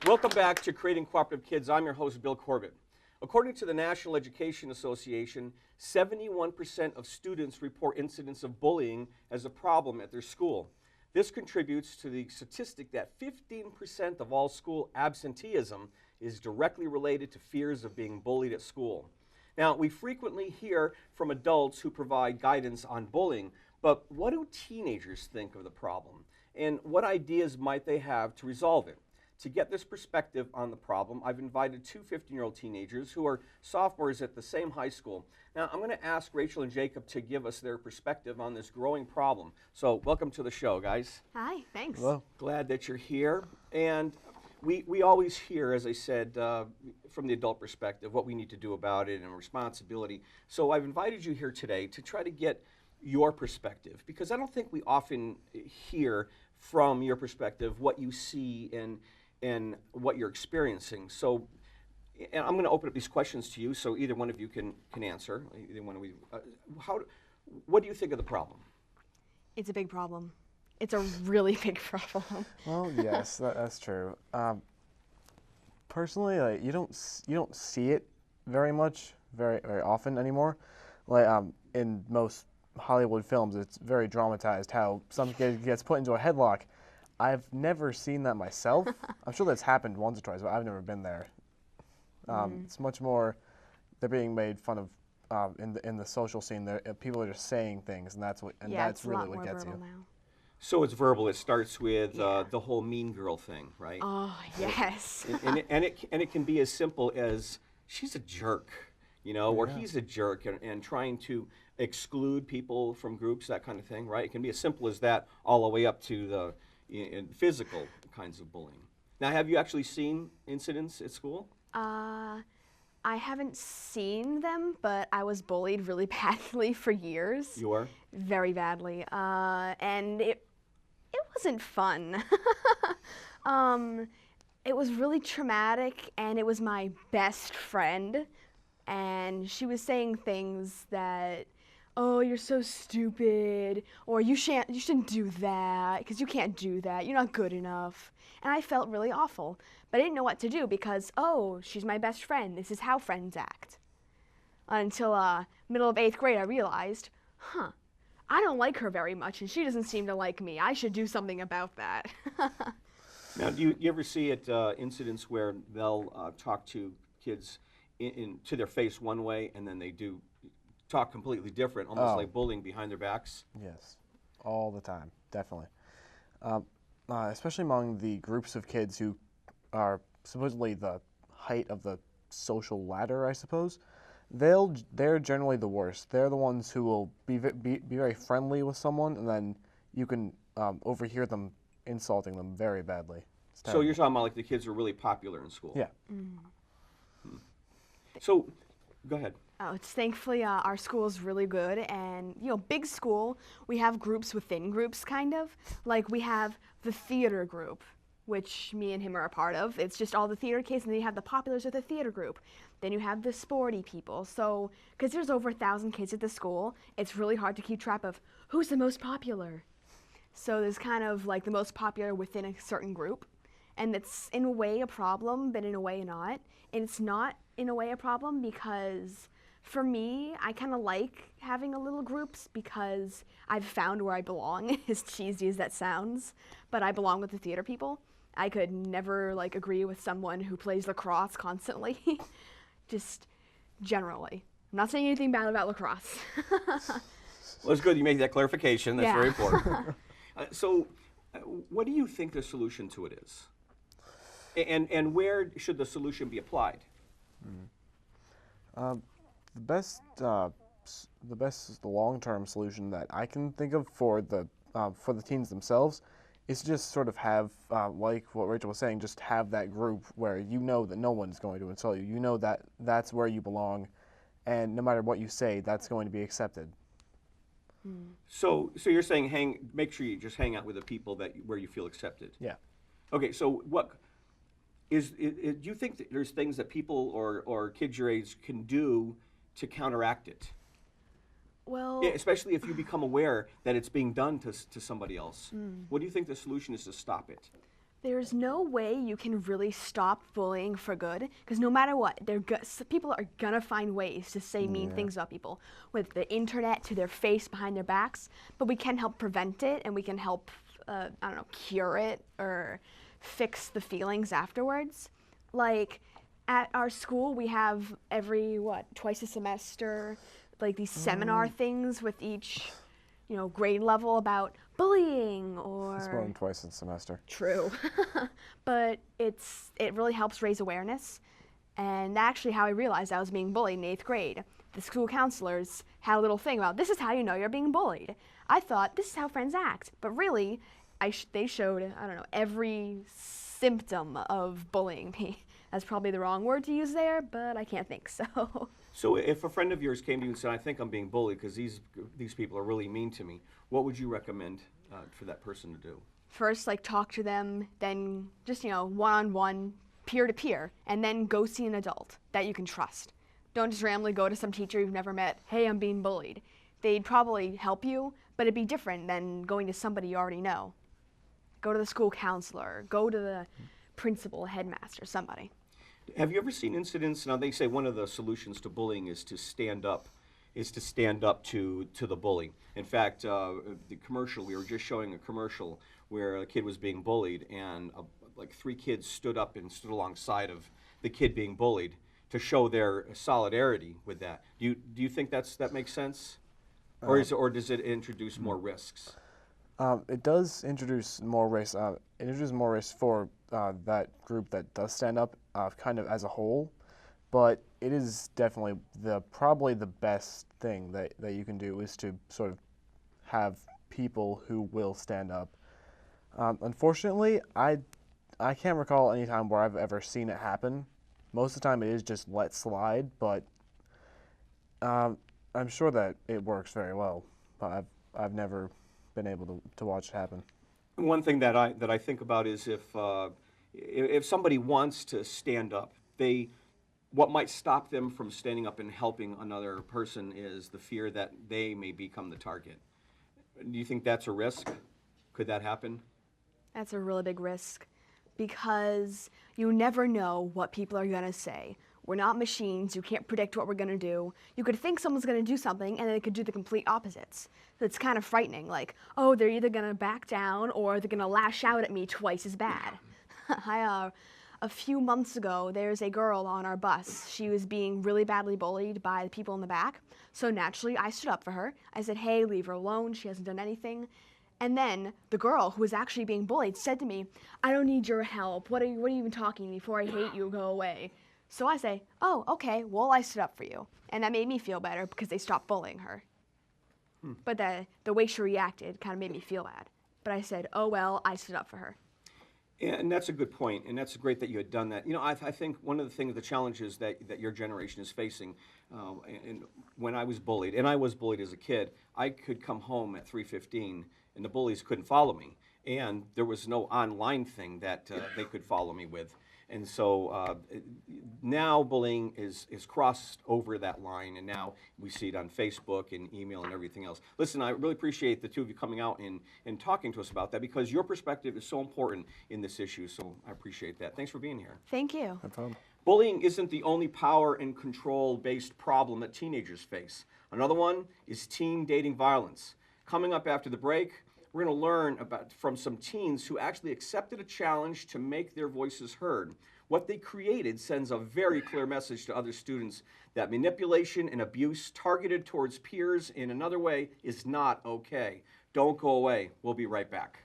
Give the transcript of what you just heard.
Welcome back to Creating Cooperative Kids. I'm your host, Bill Corbett. According to the National Education Association, 71% of students report incidents of bullying as a problem at their school. This contributes to the statistic that 15% of all school absenteeism is directly related to fears of being bullied at school. Now, we frequently hear from adults who provide guidance on bullying, but what do teenagers think of the problem? And what ideas might they have to resolve it? To get this perspective on the problem, I've invited two 15-year-old teenagers who are sophomores at the same high school. Now, I'm going to ask Rachel and Jacob to give us their perspective on this growing problem. So, welcome to the show, guys. Hi, thanks. Hello. Glad that you're here. And we always hear, as I said, from the adult perspective, what we need to do about it and responsibility. So I've invited you here today to try to get your perspective, because I don't think we often hear from your perspective what you see and what you're experiencing. So, and I'm going to open up these questions to you, so either one of you can answer. Either one of you. What do you think of the problem? It's a big problem. It's a really big problem. Well, yes, that's true. Personally, like you don't see it very much, very often anymore. Like in most Hollywood films, it's very dramatized how some kid gets put into a headlock. I've never seen that myself. I'm sure that's happened once or twice, but I've never been there. It's much more they're being made fun of in the social scene. People are just saying things, and that's really what gets you. Now. So it's verbal. It starts with the whole mean girl thing, right? Oh, yes. and it can be as simple as she's a jerk, or he's a jerk, and trying to exclude people from groups, that kind of thing, right? It can be as simple as that, all the way up to the physical kinds of bullying. Now, have you actually seen incidents at school? I haven't seen them, but I was bullied really badly for years. You were? Very badly, and it wasn't fun. It was really traumatic, and it was my best friend, and she was saying things that, oh, you're so stupid, or you shouldn't do that, because you can't do that, you're not good enough. And I felt really awful, but I didn't know what to do because, oh, she's my best friend, this is how friends act. Until middle of 8th grade, I realized, I don't like her very much, and she doesn't seem to like me. I should do something about that. Now, do you ever see incidents where they'll talk to kids to their face one way, and then they do talk completely different, almost like bullying behind their backs? Yes, all the time, definitely. Especially among the groups of kids who are supposedly the height of the social ladder, I suppose. They're generally the worst. They're the ones who will be very friendly with someone, and then you can overhear them insulting them very badly. So you're talking about like the kids who are really popular in school? Yeah. So, go ahead. Oh, it's thankfully our school is really good, and big school. We have groups within groups, kind of. Like we have the theater group, which me and him are a part of. It's just all the theater kids, and then you have the populars of the theater group. Then you have the sporty people. So, because there's over 1,000 kids at the school, it's really hard to keep track of who's the most popular. So there's kind of like the most popular within a certain group, and it's in a way a problem, but in a way not. And it's not in a way a problem because for me, I kind of like having a little groups because I've found where I belong, as cheesy as that sounds, but I belong with the theater people. I could never agree with someone who plays lacrosse constantly, just generally. I'm not saying anything bad about lacrosse. Well, it's good you made that clarification. That's very important. So, what do you think the solution to it is? And where should the solution be applied? The long-term solution that I can think of for the teens themselves is just sort of have, like what Rachel was saying, just have that group where you know that no one's going to insult you. You know that that's where you belong, and no matter what you say, that's going to be accepted. So you're saying make sure you just hang out with the people where you feel accepted. Yeah. Okay. So what do you think that there's things that people or kids your age can do to counteract it? Well, especially if you become aware that it's being done to somebody else. What do you think the solution is to stop it? There's no way you can really stop bullying for good, because no matter what, people are gonna find ways to say mean things about people, with the internet to their face, behind their backs. But we can help prevent it, and we can help, I don't know, cure it or fix the feelings afterwards. Like at our school, we have twice a semester, like these seminar things with each, grade level about bullying or. It's more than twice a semester. True. But it really helps raise awareness. And actually how I realized I was being bullied in 8th grade. The school counselors had a little thing about, this is how you know you're being bullied. I thought, this is how friends act. But really, they showed, I don't know, every symptom of bullying me. That's probably the wrong word to use there, but I can't think so. So if a friend of yours came to you and said, I think I'm being bullied because these people are really mean to me, what would you recommend for that person to do? First, talk to them, then just, one-on-one, peer-to-peer, and then go see an adult that you can trust. Don't just randomly go to some teacher you've never met, hey, I'm being bullied. They'd probably help you, but it'd be different than going to somebody you already know. Go to the school counselor, go to the principal, headmaster, somebody. Have you ever seen incidents? Now they say one of the solutions to bullying is to stand up to the bully. In fact, the commercial, we were just showing a commercial where a kid was being bullied, and 3 kids stood up and stood alongside of the kid being bullied to show their solidarity with that. Do you think that makes sense, or does it introduce more risks? It does introduce more risk. It introduces more risk for that group that does stand up, kind of as a whole. But it is definitely probably the best thing that you can do is to sort of have people who will stand up. Unfortunately, I can't recall any time where I've ever seen it happen. Most of the time, it is just let slide. But I'm sure that it works very well. But I've never been able to watch it happen. One thing that I think about is if somebody wants to stand up, what might stop them from standing up and helping another person is the fear that they may become the target. Do you think that's a risk? Could that happen? That's a really big risk, because you never know what people are going to say. We're not machines. You can't predict what we're going to do. You could think someone's going to do something, and they could do the complete opposites. So it's kind of frightening, oh, they're either going to back down or they're going to lash out at me twice as bad. A few months ago, there's a girl on our bus. She was being really badly bullied by the people in the back. So naturally, I stood up for her. I said, hey, leave her alone. She hasn't done anything. And then the girl who was actually being bullied said to me, I don't need your help. What are you even talking to me for? I hate you. Go away. So I say, oh, okay, well, I stood up for you. And that made me feel better because they stopped bullying her. But the way she reacted kind of made me feel bad. But I said, oh, well, I stood up for her. And that's a good point, and that's great that you had done that. I think one of the challenges that your generation is facing, and when I was bullied, and I was bullied as a kid, I could come home at 3:15, and the bullies couldn't follow me, and there was no online thing that they could follow me with. And so now bullying is crossed over that line, and now we see it on Facebook and email and everything else. Listen, I really appreciate the two of you coming out and talking to us about that, because your perspective is so important in this issue, so I appreciate that. Thanks for being here. Thank you. No problem. Bullying isn't the only power and control-based problem that teenagers face. Another one is teen dating violence. Coming up after the break, we're going to learn from some teens who actually accepted a challenge to make their voices heard. What they created sends a very clear message to other students that manipulation and abuse targeted towards peers in another way is not okay. Don't go away. We'll be right back.